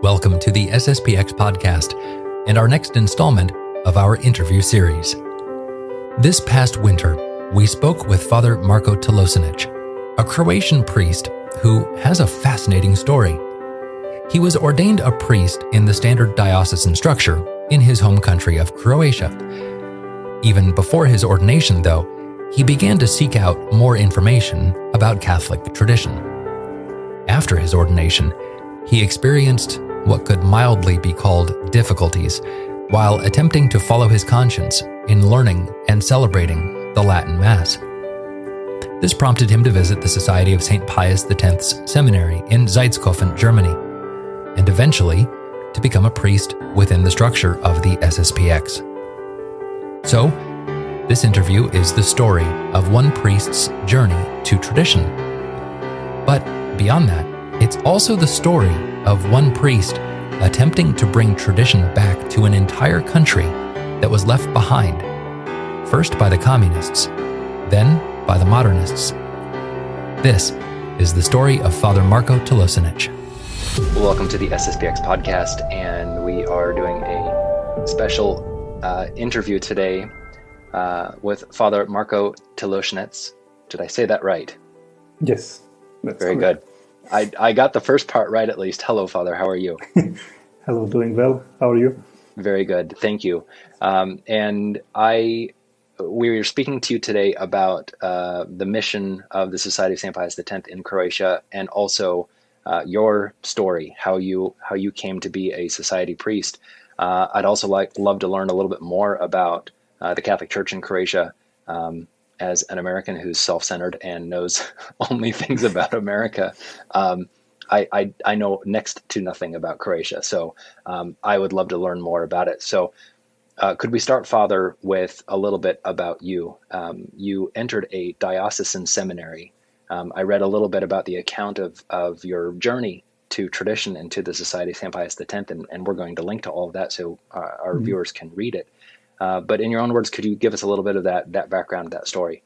Welcome to the SSPX podcast and our next installment of our interview series. This past winter, we spoke with Father Marko Tilosanec, a Croatian priest who has a fascinating story. He was ordained a priest in the standard diocesan structure in his home country of Croatia. Even before his ordination, though, he began to seek out more information about Catholic tradition. After his ordination, he experienced what could mildly be called difficulties while attempting to follow his conscience in learning and celebrating the Latin Mass. This prompted him to visit the Society of St. Pius X's seminary in Zeitskofen, Germany, and eventually to become a priest within the structure of the SSPX. So, this interview is the story of one priest's journey to tradition. But beyond that, it's also the story of one priest attempting to bring tradition back to an entire country that was left behind, first by the communists, then by the modernists. This is the story of Father Marko Tilosanec. Welcome to the SSPX podcast, and we are doing a special interview today with Father Marko Tilosanec. Did I say that right? Yes. That's very correct. Good. I got the first part right at least. Hello, Father. How are you? Hello, doing well. How are you? Very good. Thank you. We were speaking to you today about the mission of the Society of St. Pius X in Croatia, and also your story, how you came to be a society priest. I'd also love to learn a little bit more about the Catholic Church in Croatia. As an American who's self-centered and knows only things about America, I know next to nothing about Croatia. So I would love to learn more about it. So could we start, Father, with a little bit about you? You entered a diocesan seminary. I read a little bit about the account of your journey to tradition and to the Society of St. Pius X, and we're going to link to all of that so our viewers can read it. But in your own words, could you give us a little bit of that background, that story?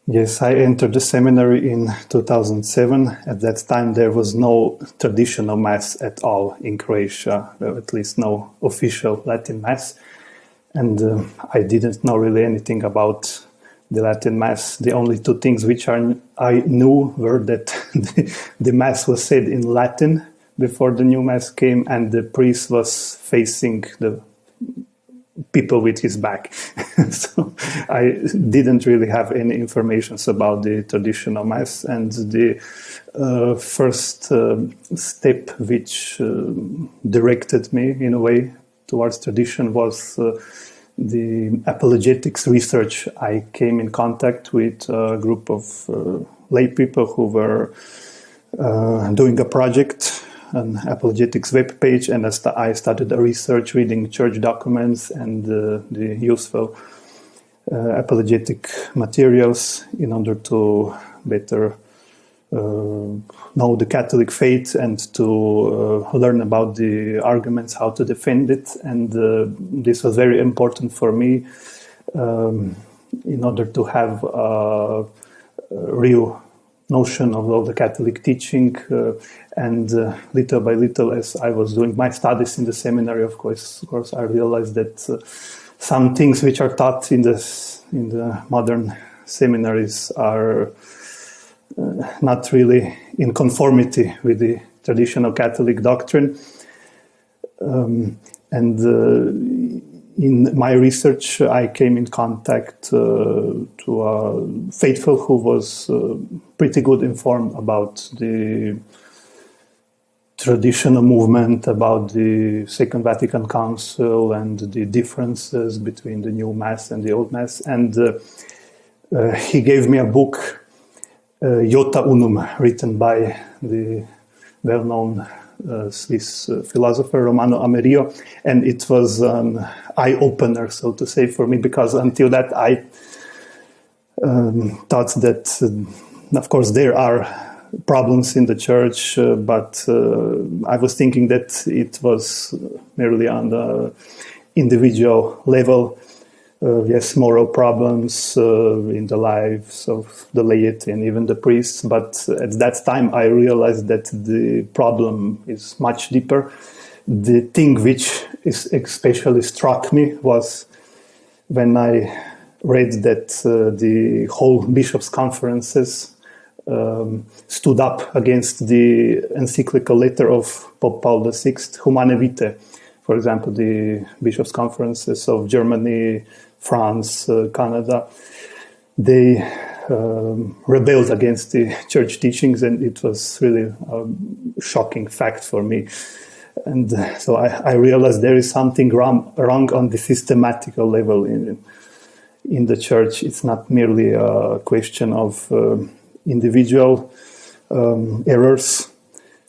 Yes, I entered the seminary in 2007. At that time, there was no traditional Mass at all in Croatia, at least no official Latin Mass. And I didn't know really anything about the Latin Mass. The only two things which I knew were that the Mass was said in Latin before the new Mass came, and the priest was facing the people with his back. So I didn't really have any information about the traditional Mass, and the first step which directed me in a way towards tradition was the apologetics research. I came in contact with a group of lay people who were doing a project, an apologetics web page, and I started a research reading church documents and the useful apologetic materials in order to better know the Catholic faith and to learn about the arguments, how to defend it. And this was very important for me in order to have a real notion of all the Catholic teaching, and little by little, as I was doing my studies in the seminary, of course, I realized that some things which are taught in the modern seminaries are not really in conformity with the traditional Catholic doctrine. In my research, I came in contact to a faithful who was pretty good informed about the traditional movement, about the Second Vatican Council and the differences between the new Mass and the old Mass. And he gave me a book, Iota Unum, written by the well-known Swiss philosopher Romano Amerio, and it was an eye-opener, so to say, for me, because until that I thought that, of course, there are problems in the church, but I was thinking that it was merely on the individual level. yes, moral problems in the lives of the laity and even the priests. But at that time, I realized that the problem is much deeper. The thing which especially struck me was when I read that the whole bishops' conferences stood up against the encyclical letter of Pope Paul VI, Humane Vitae. For example, the bishops' conferences of Germany, France, Canada, they rebelled against the church teachings, and it was really a shocking fact for me. And so I realized there is something wrong on the systematical level in the church. It's not merely a question of individual errors,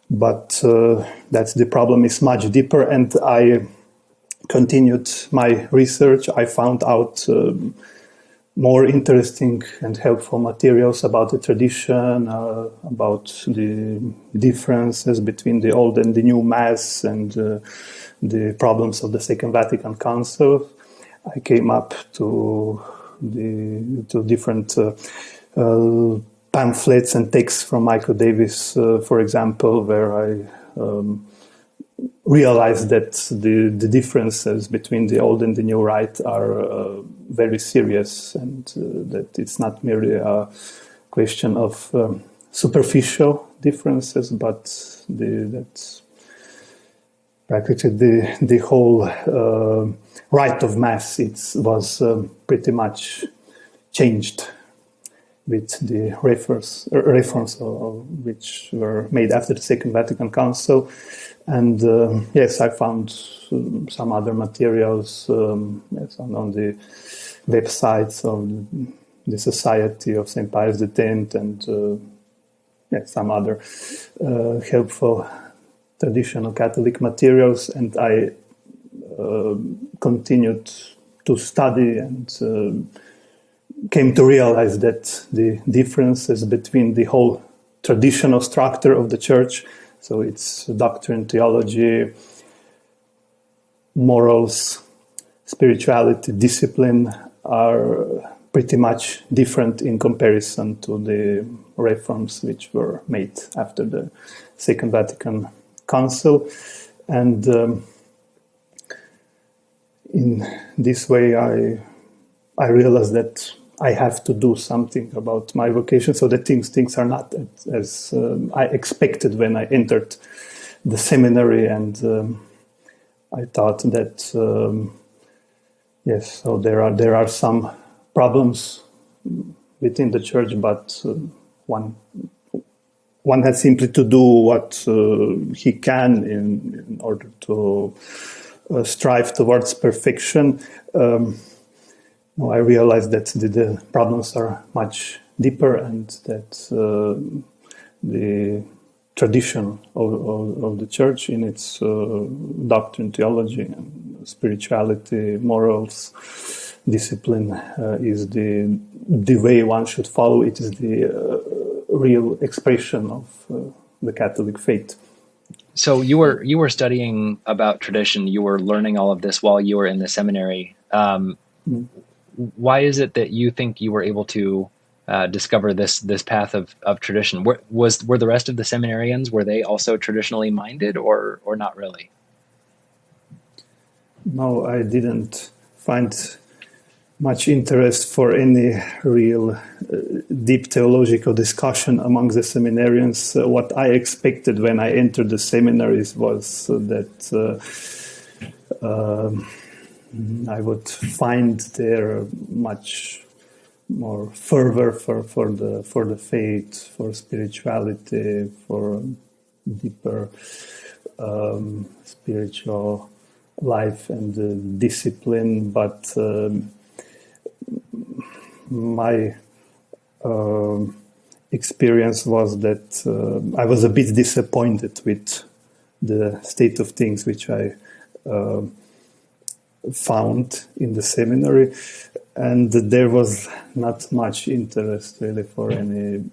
but that the problem is much deeper. And I continued my research. I found out more interesting and helpful materials about the tradition, about the differences between the old and the new Mass, and the problems of the Second Vatican Council. I came up to different pamphlets and texts from Michael Davis, for example, where I realized that the differences between the old and the new rite are very serious, and that it's not merely a question of superficial differences, but that practically the whole rite of Mass was pretty much changed with the reforms which were made after the Second Vatican Council. And yes, I found some other materials yes, on the websites of the Society of St. Pius X, and yes, some other helpful traditional Catholic materials. And I continued to study and came to realize that the differences between the whole traditional structure of the Church, so it's doctrine, theology, morals, spirituality, discipline, are pretty much different in comparison to the reforms which were made after the Second Vatican Council. And in this way, I realized that I have to do something about my vocation, so that things are not as I expected when I entered the seminary. And I thought that yes, so there are some problems within the Church, but one has simply to do what he can in order to strive towards perfection. I realized that the problems are much deeper, and that the tradition of the Church in its doctrine, theology, and spirituality, morals, discipline is the way one should follow. It is the real expression of the Catholic faith. So you were studying about tradition. You were learning all of this while you were in the seminary. Why is it that you think you were able to discover this path of tradition? Were the rest of the seminarians, were they also traditionally minded, or not really? No, I didn't find much interest for any real deep theological discussion among the seminarians. What I expected when I entered the seminaries was that I would find there much more fervor for the faith, for spirituality, for deeper spiritual life and discipline. But my experience was that I was a bit disappointed with the state of things which I found in the seminary, and there was not much interest really for any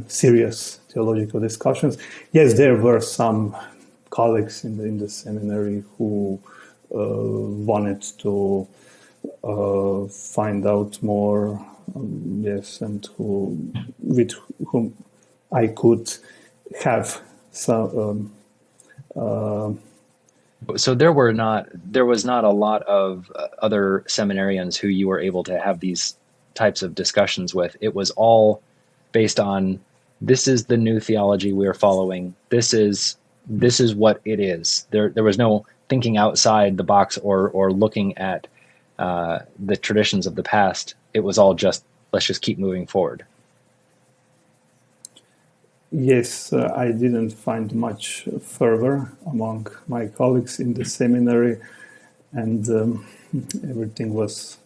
serious theological discussions. Yes, there were some colleagues in the seminary who wanted to find out more, yes, and with whom I could have some. So there was not a lot of other seminarians who you were able to have these types of discussions with. It was all based on, this is the new theology we are following. This is what it is. There was no thinking outside the box or looking at the traditions of the past. It was all just, let's just keep moving forward. Yes, I didn't find much fervor among my colleagues in the seminary, and everything was,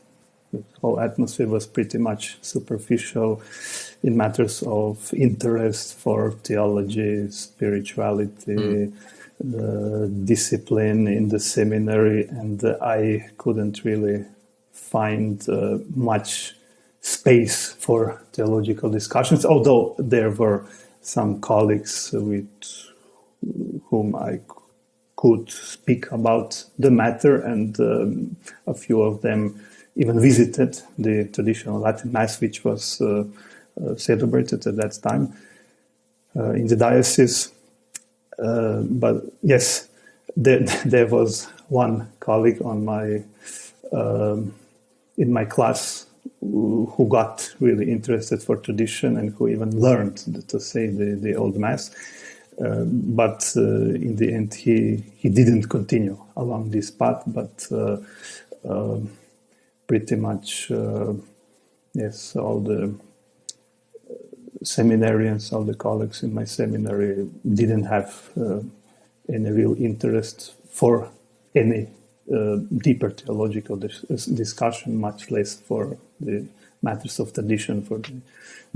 the whole atmosphere was pretty much superficial in matters of interest for theology, spirituality, the discipline in the seminary, and I couldn't really find much space for theological discussions, although there were some colleagues with whom I could speak about the matter, and a few of them even visited the traditional Latin Mass, which was celebrated at that time in the diocese. But yes, there was one colleague on my in my class who got really interested for tradition and who even learned to say the Old Mass. But in the end, he didn't continue along this path, but pretty much, yes, all the seminarians, all the colleagues in my seminary didn't have any real interest for any deeper theological discussion, much less for the matters of tradition, for the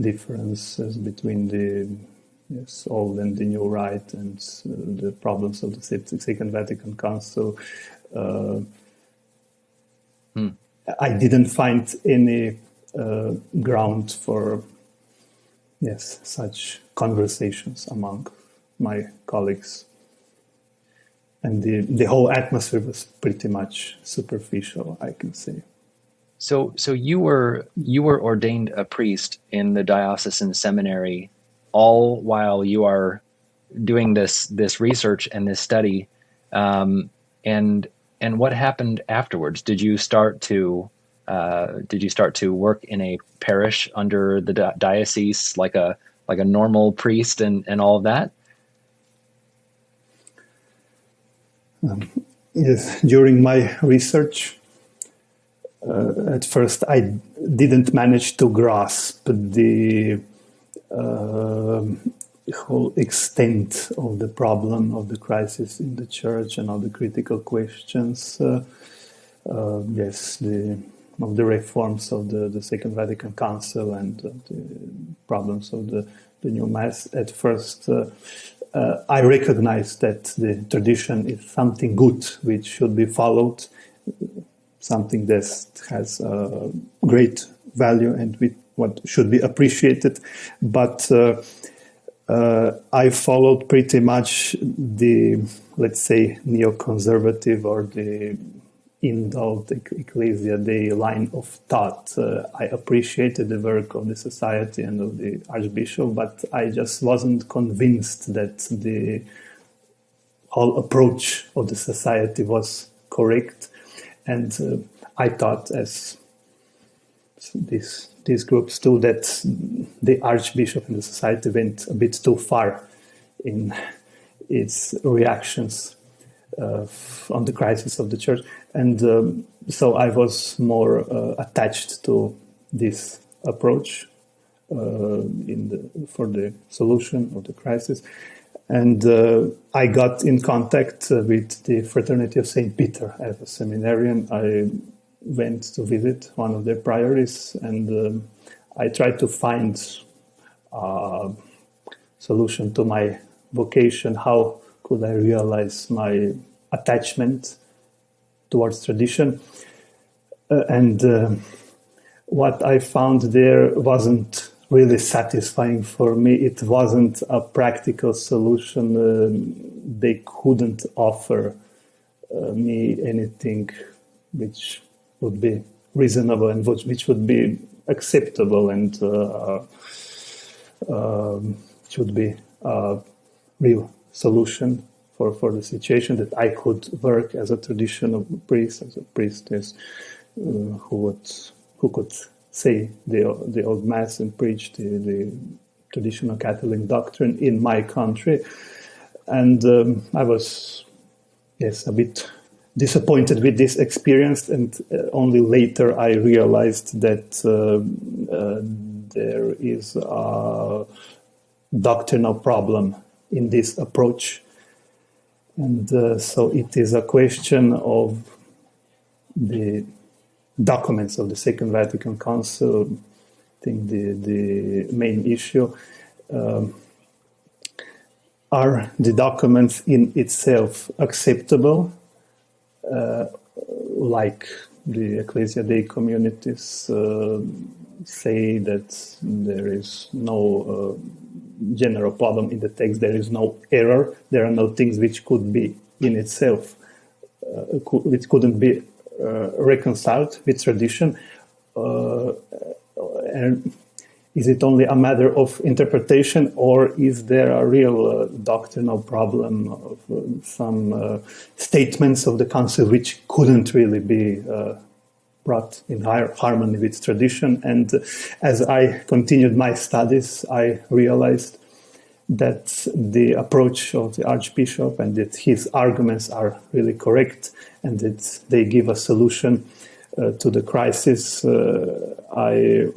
differences between the old and the new rite, and the problems of the Second Vatican Council. I didn't find any ground for such conversations among my colleagues. And the whole atmosphere was pretty much superficial, I can say. So you were ordained a priest in the diocesan seminary, all while you are doing this research and this study. And what happened afterwards? Did you start to work in a parish under the diocese like a normal priest and all of that? Yes, during my research, at first I didn't manage to grasp the whole extent of the problem, of the crisis in the church, and all the critical questions. Of the reforms of the Second Vatican Council, and the problems of the new Mass. At first, I recognized that the tradition is something good which should be followed, something that has great value and what should be appreciated. But I followed pretty much the, let's say, neoconservative or the indulged Ecclesia Dei line of thought. I appreciated the work of the society and of the Archbishop, but I just wasn't convinced that the whole approach of the society was correct. And I thought, as these groups too, that the Archbishop and the society went a bit too far in its reactions on the crisis of the church. And so I was more attached to this approach for the solution of the crisis. And I got in contact with the Fraternity of St. Peter as a seminarian. I went to visit one of their priories, and I tried to find a solution to my vocation. How could I realize my attachment towards tradition? And what I found there wasn't really satisfying for me. It wasn't a practical solution. They couldn't offer me anything which would be reasonable and which would be acceptable and should be a real solution for the situation, that I could work as a traditional priest, as a priestess who could say the old mass and preach the traditional Catholic doctrine in my country. And I was, a bit disappointed with this experience, and only later I realized that there is a doctrinal problem in this approach. And so it is a question of the documents of the Second Vatican Council. I think the main issue are the documents in itself acceptable, like the Ecclesia Dei communities say that there is no general problem in the text, there is no error, there are no things which could be in itself, which couldn't be reconciled with tradition. And is it only a matter of interpretation, or is there a real doctrinal problem of some statements of the Council which couldn't really be brought in harmony with tradition? And as I continued my studies, I realized that the approach of the Archbishop and that his arguments are really correct and that they give a solution to the crisis. I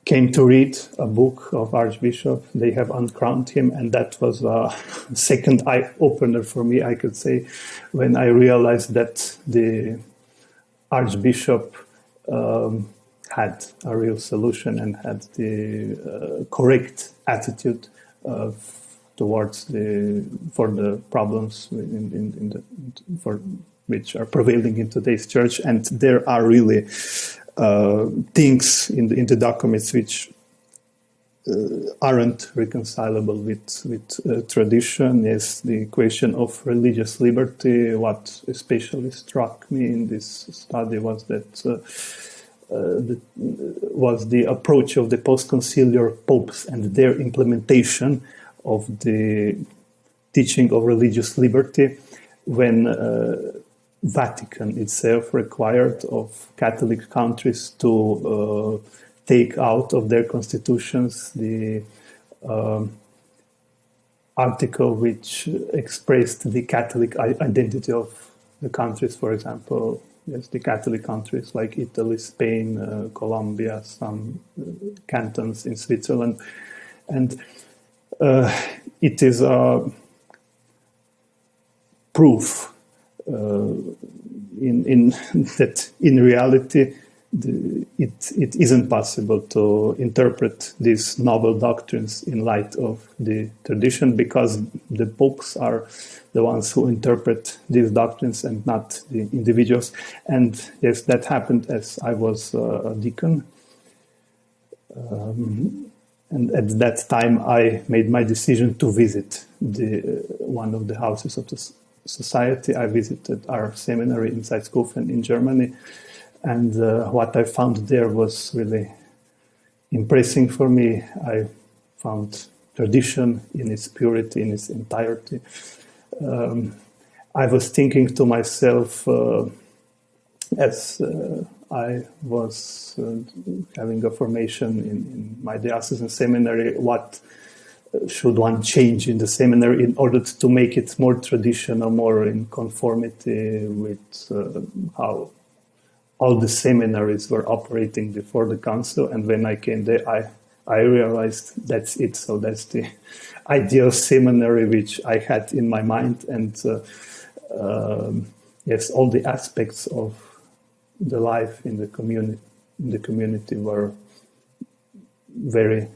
came to read a book of Archbishop. They have uncrowned him, and that was a second eye-opener for me, I could say, when I realized that the Archbishop had a real solution and had the correct attitude towards for the problems for which are prevailing in today's church. And there are really things in the documents which aren't reconcilable with tradition. Yes, the question of religious liberty. What especially struck me in this study was that was the approach of the post-conciliar popes and their implementation of the teaching of religious liberty, when Vatican itself required of Catholic countries to take out of their constitutions the article which expressed the Catholic identity of the countries. For example, yes, the Catholic countries like Italy, Spain, Colombia, some cantons in Switzerland. And it is a proof in that in reality it isn't possible to interpret these novel doctrines in light of the tradition, because the popes are the ones who interpret these doctrines and not the individuals. And yes, that happened as I was a deacon. And at that time I made my decision to visit one of the houses of the society. I visited our seminary in Salzkofen in Germany, and what I found there was really impressive for me. I found tradition in its purity, in its entirety. I was thinking to myself, as I was having a formation in my diocesan seminary, what should one change in the seminary in order to make it more traditional, more in conformity with how all the seminaries were operating before the council. And when I came there, I realized that's it. So that's the ideal seminary which I had in my mind. And yes, all the aspects of the life in the community were very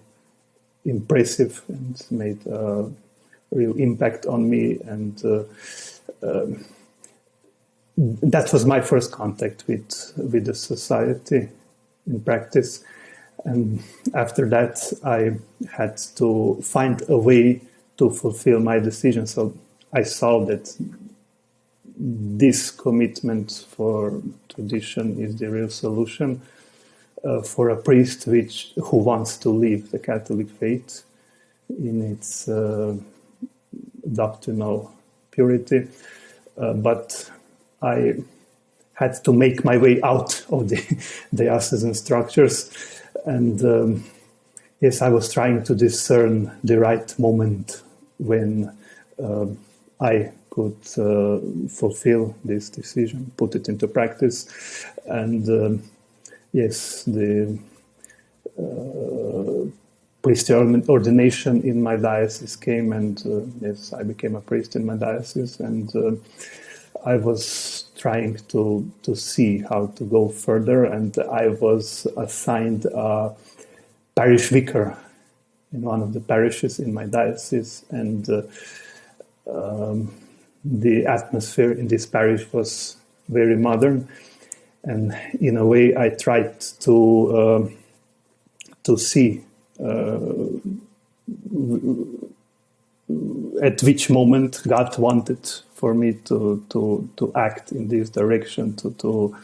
impressive and made a real impact on me. And that was my first contact with the society in practice. And after that, I had to find a way to fulfill my decision. So I saw that this commitment for tradition is the real solution for a priest who wants to live the Catholic faith in its doctrinal purity. But I had to make my way out of the diocesan structures, and yes, I was trying to discern the right moment when I could fulfill this decision, put it into practice, and yes, the priestly ordination in my diocese came, and yes, I became a priest in my diocese, and I was trying to see how to go further, and I was assigned a parish vicar in one of the parishes in my diocese, and the atmosphere in this parish was very modern, and in a way I tried to see at which moment God wanted for me to act in this direction, to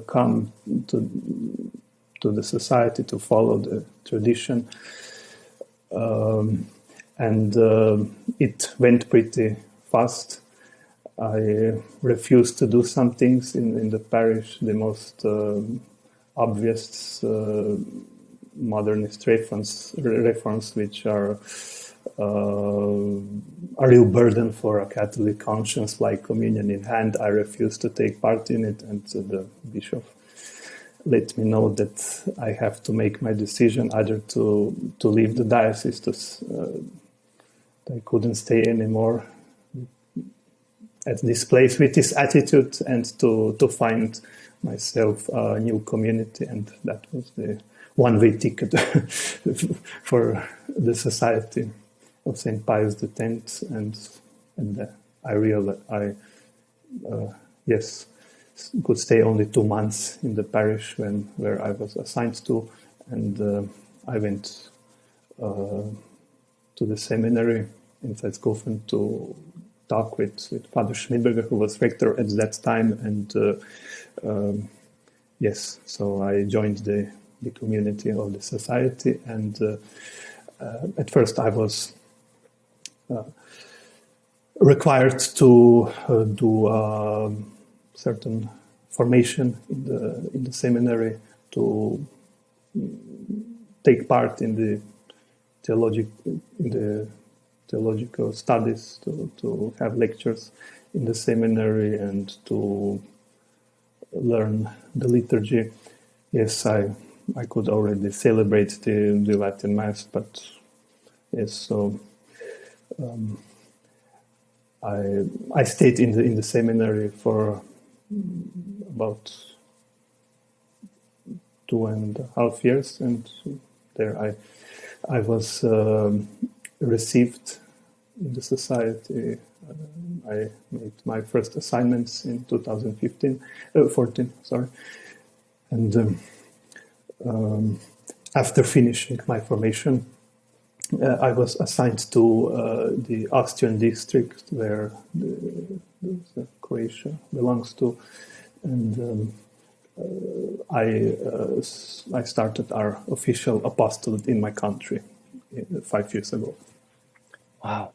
come to the society, to follow the tradition. And it went pretty fast. I refused to do some things in the parish, the most obvious modernist reforms which are a real burden for a Catholic conscience, like communion in hand. I refused to take part in it, and the bishop let me know that I have to make my decision either to leave the diocese, I couldn't stay anymore at this place with this attitude, and to find myself a new community, and that was the one-way ticket for the Society of St. Pius X, and I realized yes, could stay only 2 months in the parish where I was assigned to, and I went to the seminary in Salzkofen to talk with Father Schmidberger, who was rector at that time, and yes, so I joined the community of the society, and at first I was required to do certain formation in the seminary, to take part in the theological studies, to have lectures in the seminary, and to learn the liturgy. Yes, I could already celebrate the Latin Mass, but yes, so I stayed in the seminary for about 2.5 years, and there I was received in the society. I made my first assignments in 2014, sorry, and after finishing my formation, I was assigned to the Austrian district where Croatia belongs to, and I started our official apostolate in my country 5 years ago. Wow.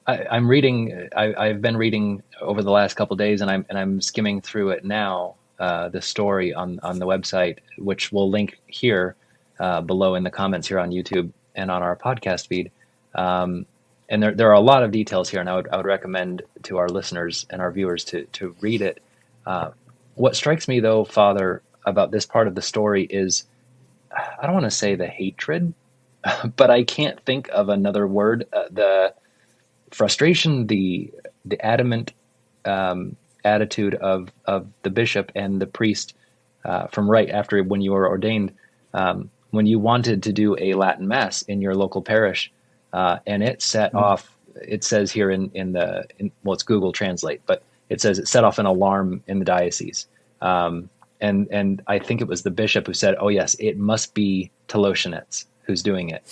I'm reading. I've been reading over the last couple of days, and I'm skimming through it now. The story on the website, which we'll link here below in the comments here on YouTube and on our podcast feed. And there are a lot of details here, and I would recommend to our listeners and our viewers to read it. What strikes me, though, Father, about this part of the story is, I don't want to say the hatred, but I can't think of another word. The frustration, the adamant attitude of the bishop and the priest from right after when you were ordained, when you wanted to do a Latin Mass in your local parish, and it set off. It says here well, it's Google Translate, but it says it set off an alarm in the diocese. And I think it was the bishop who said, "Oh yes, it must be Tilosanec who's doing it."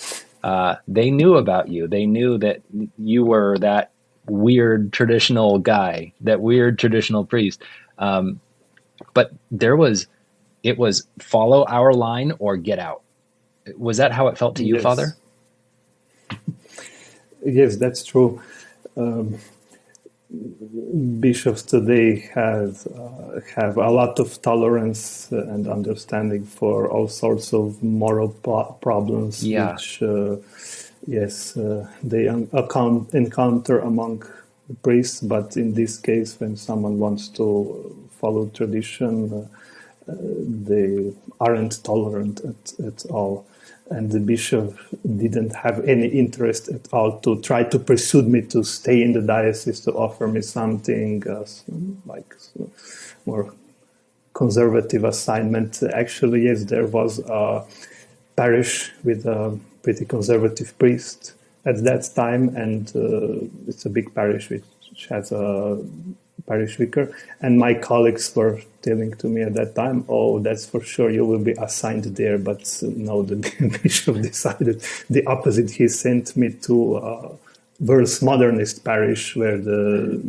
They knew about you. They knew that you were that weird traditional guy, that weird traditional priest. But it was follow our line or get out. Was that how it felt to you, Yes. Father? Yes, that's true. Bishops today have a lot of tolerance and understanding for all sorts of moral problems, Yeah. which they encounter among priests. But in this case, when someone wants to follow tradition, they aren't tolerant at all. And the bishop didn't have any interest at all to try to persuade me to stay in the diocese, to offer me something like more conservative assignment. Actually, yes, there was a parish with a pretty conservative priest at that time, and it's a big parish which has a parish vicar. And my colleagues were telling to me at that time, "Oh, that's for sure, you will be assigned there." But no, the bishop decided the opposite. He sent me to a very modernist parish where the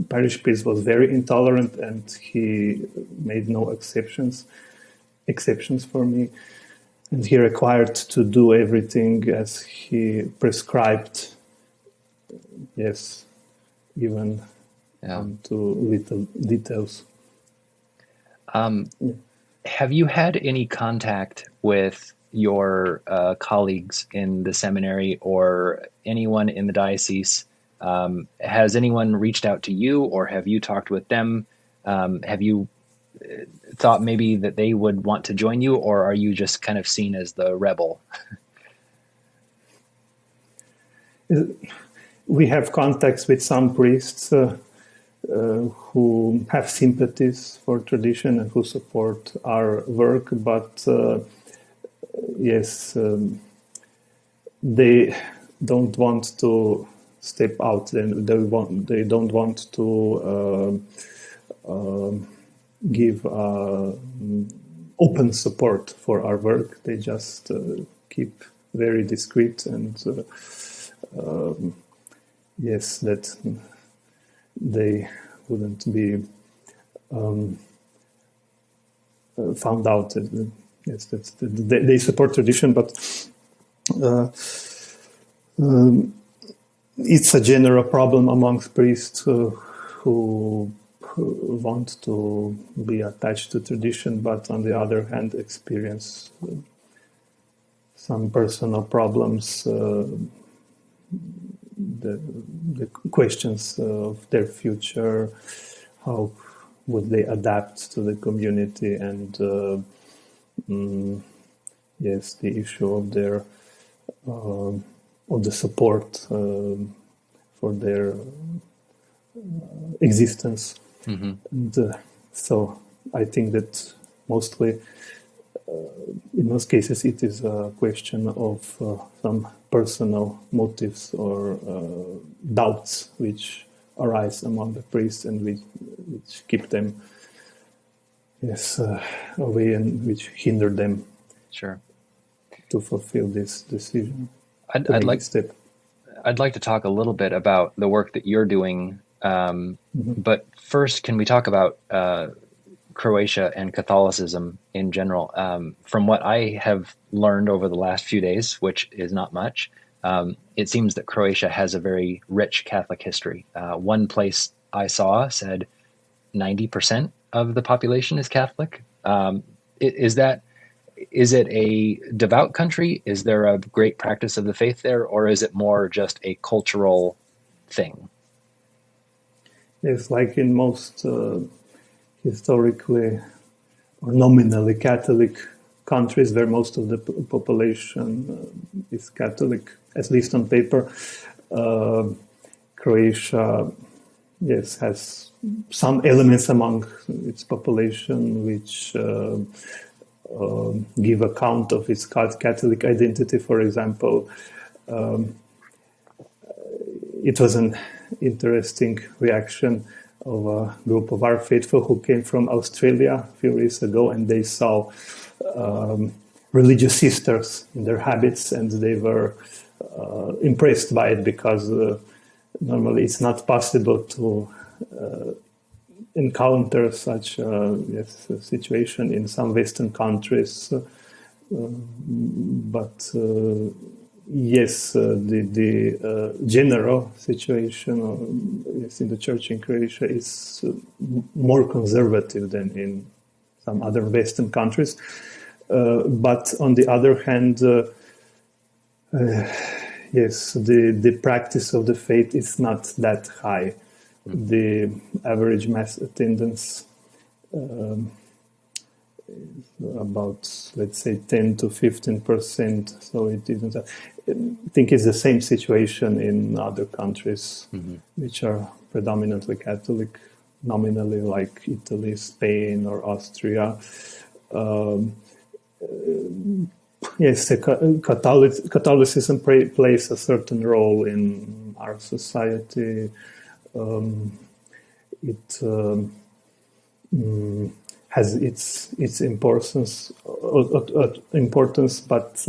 parish priest was very intolerant, and he made no exceptions for me. And he required to do everything as he prescribed. Yes, even to little details. Have you had any contact with your colleagues in the seminary or anyone in the diocese? Has anyone reached out to you, or have you talked with them? Have you thought maybe that they would want to join you, or are you just kind of seen as the rebel? We have contacts with some priests who have sympathies for tradition and who support our work, but yes, they don't want to step out. They don't want to give open support for our work. They just keep very discreet and yes, that they wouldn't be found out. Yes, they support tradition, but it's a general problem amongst priests who want to be attached to tradition, but on the other hand experience some personal problems, the questions of their future, how would they adapt to the community, and yes, the issue of their of the support for their existence. Mm-hmm. And so I think that mostly in most cases it is a question of some personal motives or doubts which arise among the priests and which keep them away and which hinder them to fulfill this decision. I'd like to talk a little bit about the work that you're doing, but first, can we talk about Croatia and Catholicism in general? From what I have learned over the last few days, which is not much, it seems that Croatia has a very rich Catholic history. One place I saw said 90% of the population is Catholic. Is it a devout country? Is there a great practice of the faith there, or is it more just a cultural thing? It's like in most historically or nominally Catholic countries where most of the population is Catholic, at least on paper. Croatia, yes, has some elements among its population which give account of its Catholic identity. For example, it was an interesting reaction of a group of our faithful who came from Australia a few years ago, and they saw religious sisters in their habits, and they were impressed by it because normally it's not possible to encounter such a situation in some Western countries. But yes, the general situation in the church in Croatia is more conservative than in some other Western countries. But on the other hand, yes, the practice of the faith is not that high. The average mass attendance about, let's say, 10 to 15%. So it isn't. I think it's the same situation in other countries which are predominantly Catholic, nominally, like Italy, Spain, or Austria. Yes, Catholicism plays a certain role in our society. It has its importance, but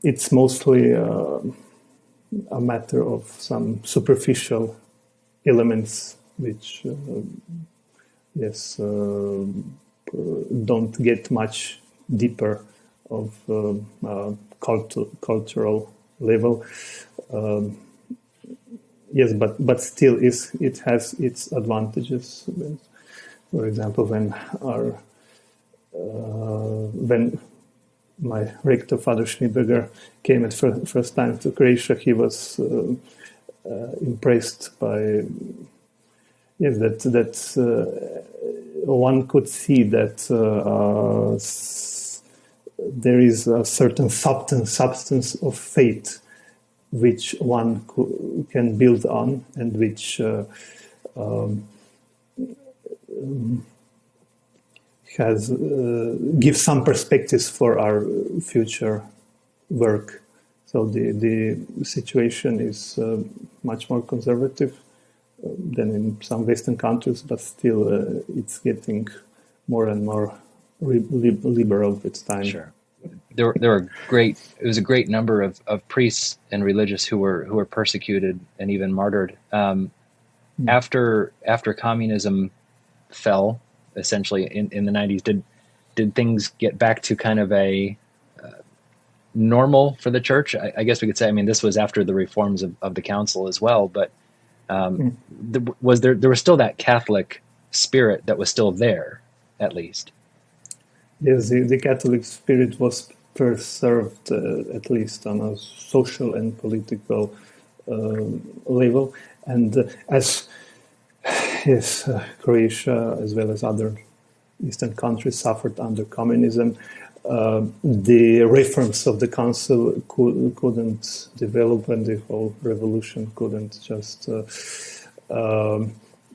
it's mostly a matter of some superficial elements which, yes, don't get much deeper of cultural level. Yes, but still, it has its advantages. For example, when my rector, Father Schmidberger, came at first time to Croatia, he was impressed by that one could see that there is a certain substance of faith which one can build on, and which gives some perspectives for our future work. So the situation is much more conservative than in some Western countries, but still it's getting more and more liberal with time. Sure. There were it was a great number of priests and religious who were persecuted and even martyred. After communism fell, essentially in the 90s, did things get back to kind of a normal for the church? I guess we could say. I mean, this was after the reforms of the council as well, but there was still that Catholic spirit that was still there, at least. Yes, the Catholic spirit was preserved, at least on a social and political level. And as Croatia, as well as other Eastern countries, suffered under communism, the reforms of the council couldn't develop, and the whole revolution couldn't just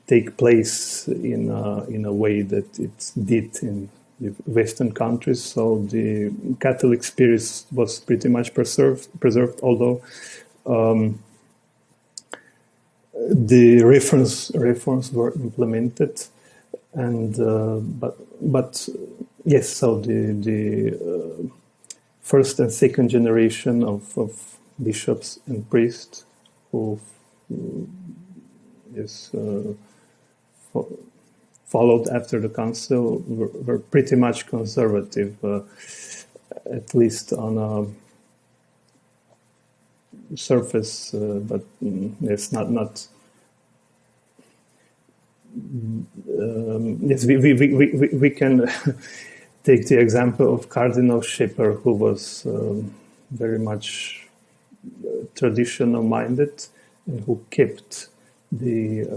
take place in a way that it did in the Western countries. So the Catholic spirit was pretty much preserved, although the reforms were implemented, and but yes, so the first and second generation of bishops and priests who followed after the council were pretty much conservative, at least on a surface, but it's not. Yes, we can take the example of Cardinal Schipper, who was very much traditional minded, and who kept the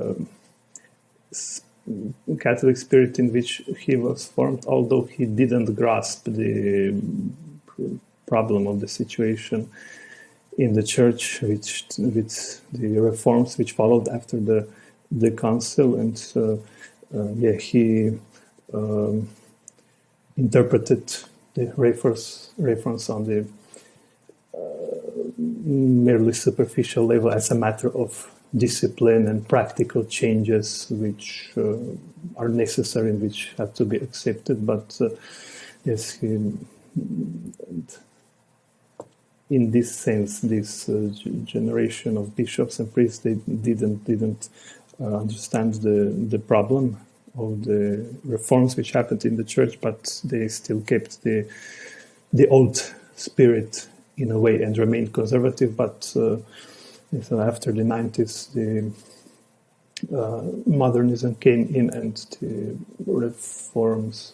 Catholic spirit in which he was formed, although he didn't grasp the problem of the situation in the church, with the reforms which followed after the council, and he interpreted the reforms on the merely superficial level as a matter of discipline and practical changes which are necessary and which have to be accepted. But yes, in this sense, this generation of bishops and priests, they didn't understand the problem of the reforms which happened in the church, but they still kept the old spirit in a way and remained conservative. But so after the 90s, the modernism came in, and the reforms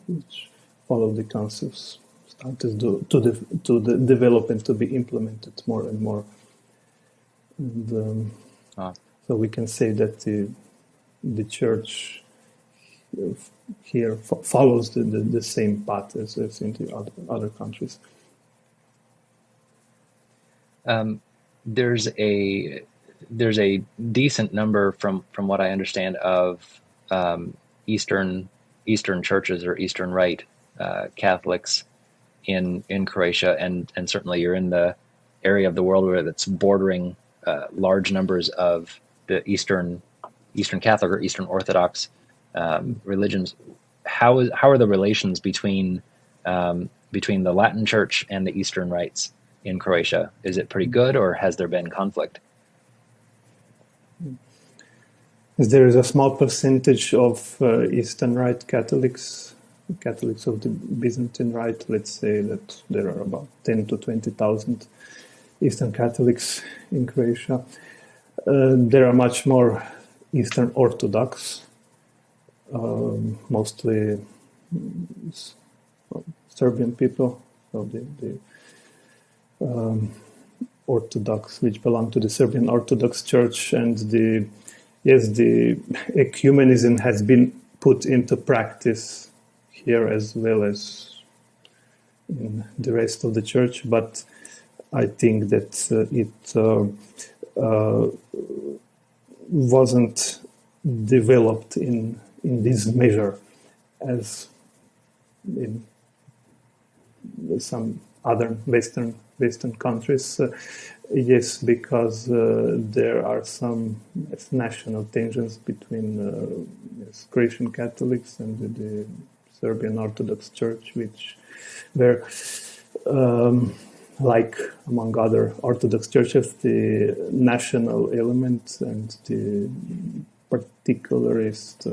which followed the councils started to develop and to be implemented more and more. And so we can say that the church here follows the same path as in the other countries. There's a decent number, from what I understand, of Eastern churches or Eastern Rite Catholics in Croatia, and certainly you're in the area of the world where that's bordering large numbers of the Eastern Catholic or Eastern Orthodox religions. How are the relations between the Latin Church and the Eastern rites in Croatia? Is it pretty good, or has there been conflict? There is a small percentage of Eastern Rite Catholics of the Byzantine Rite. Let's say that there are about 10 to 20,000 Eastern Catholics in Croatia. There are much more Eastern Orthodox, mostly Serbian people, so the Orthodox, which belong to the Serbian Orthodox Church, and the ecumenism has been put into practice here as well as in the rest of the church, but I think that it wasn't developed in this measure as in some other Western countries. Yes, because there are some national tensions between Croatian Catholics and the Serbian Orthodox Church, which were, like among other Orthodox churches, the national element and the particularist,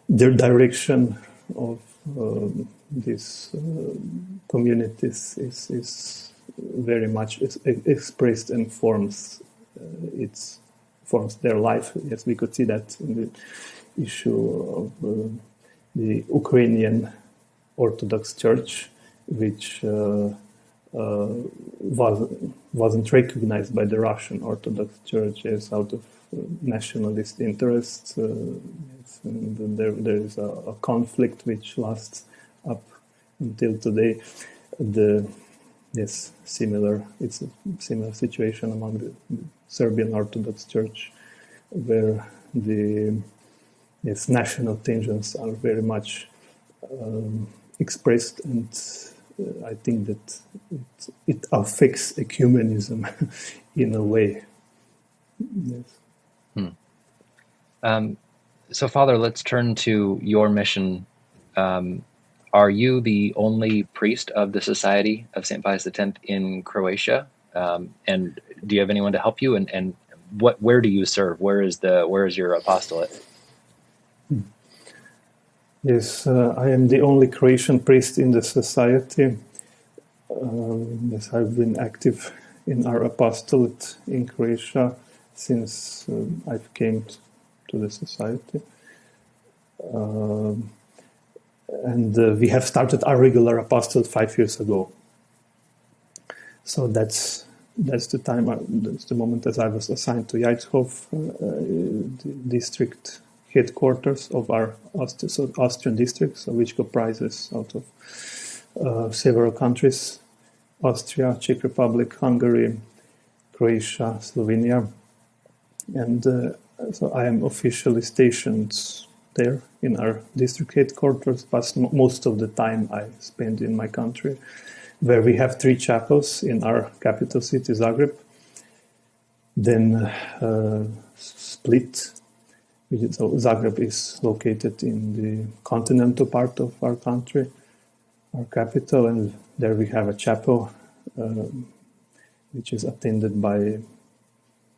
their direction of these communities is very much expressed and forms their life. Yes, we could see that in the issue of the Ukrainian Orthodox Church, which wasn't recognized by the Russian Orthodox Church as out of nationalist interests. Yes, and there is a conflict which lasts up until today. It's a similar situation among the Serbian Orthodox Church, where the national tensions are very much expressed, and I think that it affects ecumenism in a way. Yes. So, Father, let's turn to your mission. Are you the only priest of the Society of St. Pius X in Croatia? And do you have anyone to help you? And where do you serve? Where is your apostolate? Yes, I am the only Croatian priest in the society. Yes, I've been active in our apostolate in Croatia since I've came to the society. And we have started our regular apostolate 5 years ago. So that's the time, that's the moment as I was assigned to Jajthof, the district headquarters of our Austrian district, so which comprises out of several countries: Austria, Czech Republic, Hungary, Croatia, Slovenia. And so I am officially stationed there in our district headquarters, but most of the time I spend in my country, where we have 3 chapels in our capital city, Zagreb. Then Split. So Zagreb is located in the continental part of our country, our capital, and there we have a chapel which is attended by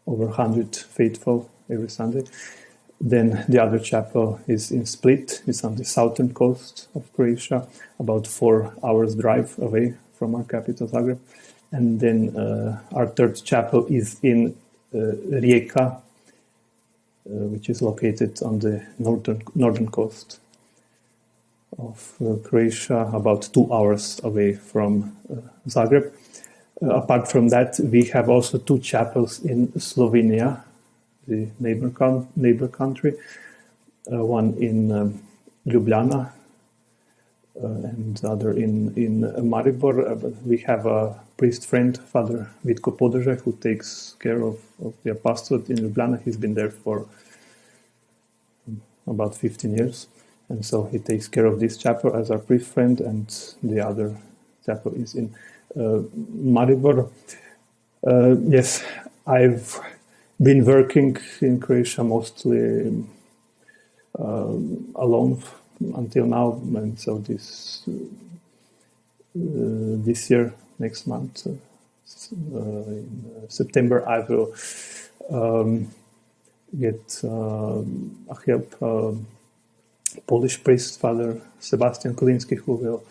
over 100 faithful every Sunday. Then the other chapel is in Split. It's on the southern coast of Croatia, about 4 hours drive away from our capital, Zagreb. And then our third chapel is in Rijeka, which is located on the northern coast of Croatia, about 2 hours away from Zagreb. Apart from that, we have also 2 chapels in Slovenia, the neighbor country, one in Ljubljana and the other in Maribor. We have a priest friend, Father Marko, who takes care of the apostolate in Ljubljana. He's been there for about 15 years. And so he takes care of this chapel as our priest friend, and the other chapel is in Maribor. Yes, I've been working in Croatia mostly alone until now, and so this year, next month, in September, I will get a help. Polish priest, Father Sebastian Kulinski, who will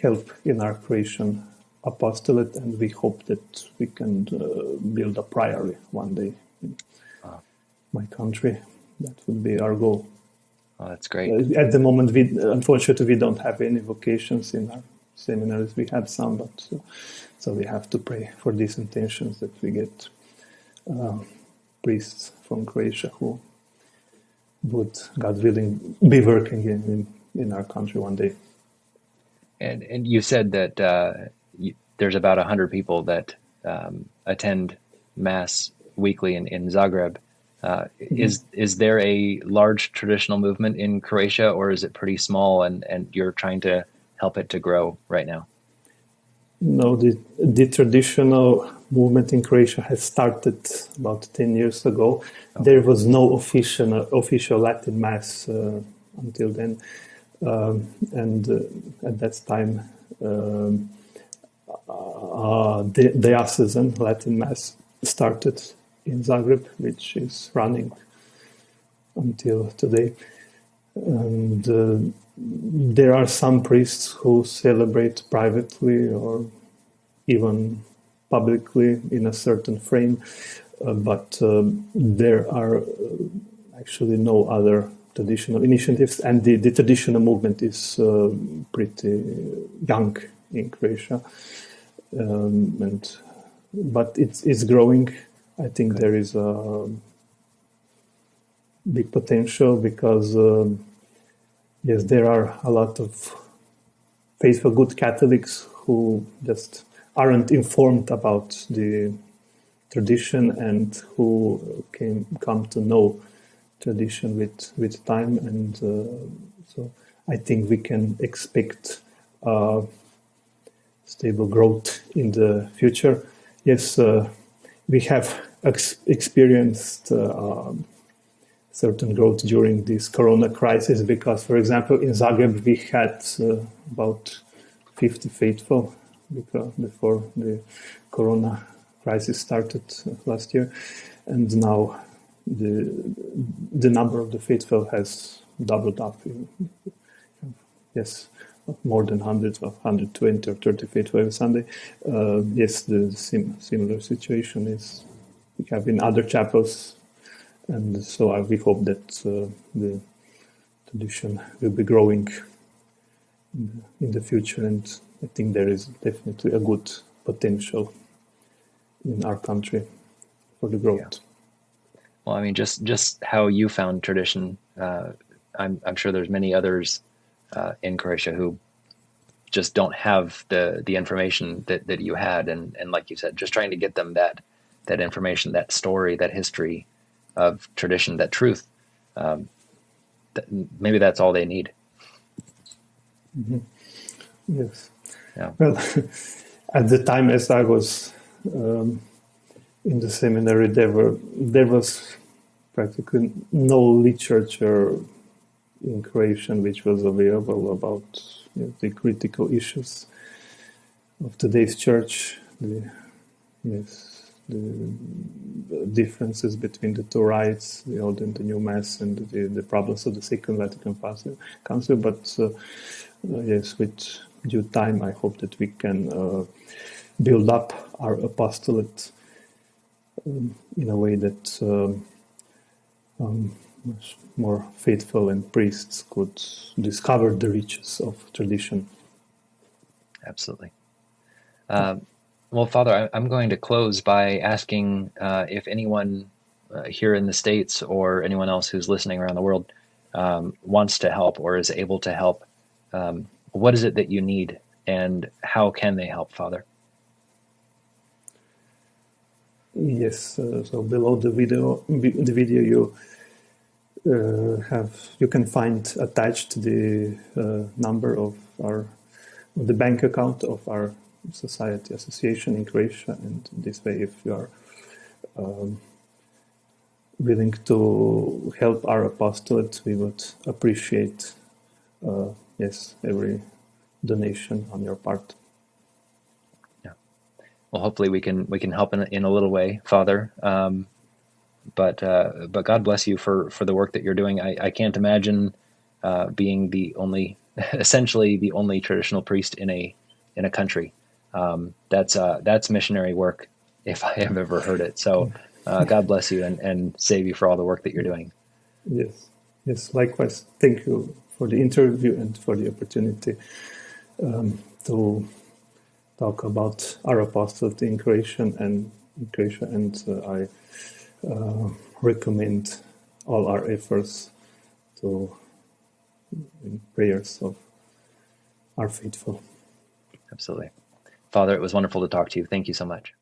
help in our Croatian apostolate, and we hope that we can build a priory one day in my country. That would be our goal. Oh, that's great. At the moment, unfortunately, we don't have any vocations in our seminaries. We had some, but so we have to pray for these intentions that we get priests from Croatia who would, God willing, be working in our country one day. And you said that there's about 100 people that attend Mass weekly in Zagreb. Is there a large traditional movement in Croatia, or is it pretty small and you're trying to help it to grow right now? No, the traditional movement in Croatia has started about 10 years ago. Okay. There was no official Latin Mass until then. And at that time, the diocesan Latin Mass started in Zagreb, which is running until today. And there are some priests who celebrate privately or even publicly in a certain frame, but there are actually no other traditional initiatives, and the traditional movement is pretty young in Croatia, but it's growing. I think there is a big potential because yes, there are a lot of faithful good Catholics who just aren't informed about the tradition and who come to know tradition with time, and so I think we can expect stable growth in the future. Yes, we have experienced certain growth during this Corona crisis because, for example, in Zagreb we had about 50 faithful before the Corona crisis started last year, and now the number of the faithful has doubled up. Yes, more than 100 or 120 or 30 faithful every Sunday. Yes, the similar situation is we have in other chapels, and so we hope that the tradition will be growing in the future, and I think there is definitely a good potential in our country for the growth. Yeah. Well, I mean, just how you found tradition, I'm sure there's many others in Croatia who just don't have the information that you had, and like you said, just trying to get them that information, that story, that history of tradition, that truth. Maybe that's all they need. Mm-hmm. Yes. Yeah. Well, at the time as I was in the seminary, there was practically no literature in Croatian which was available about the critical issues of today's church, the differences between the two rites, the Old and the New Mass, and the problems of the Second Vatican Council. But yes, with due time, I hope that we can build up our apostolate in a way that much more faithful and priests could discover the riches of tradition. Absolutely. Well, Father, I'm going to close by asking if anyone here in the States or anyone else who's listening around the world wants to help or is able to help. What is it that you need, and how can they help, Father? Yes, so below the video you can find attached the number of the bank account of our society association in Croatia, and this way, if you are willing to help our apostolate, we would appreciate every donation on your part. Well, hopefully we can help in a little way, Father. But God bless you for the work that you're doing. I can't imagine being essentially the only traditional priest in a country. That's missionary work, if I have ever heard it. So God bless you and save you for all the work that you're doing. Yes, likewise. Thank you for the interview and for the opportunity to talk about our apostolate in Croatia, and I recommend all our efforts to prayers of our faithful. Absolutely. Father, it was wonderful to talk to you. Thank you so much.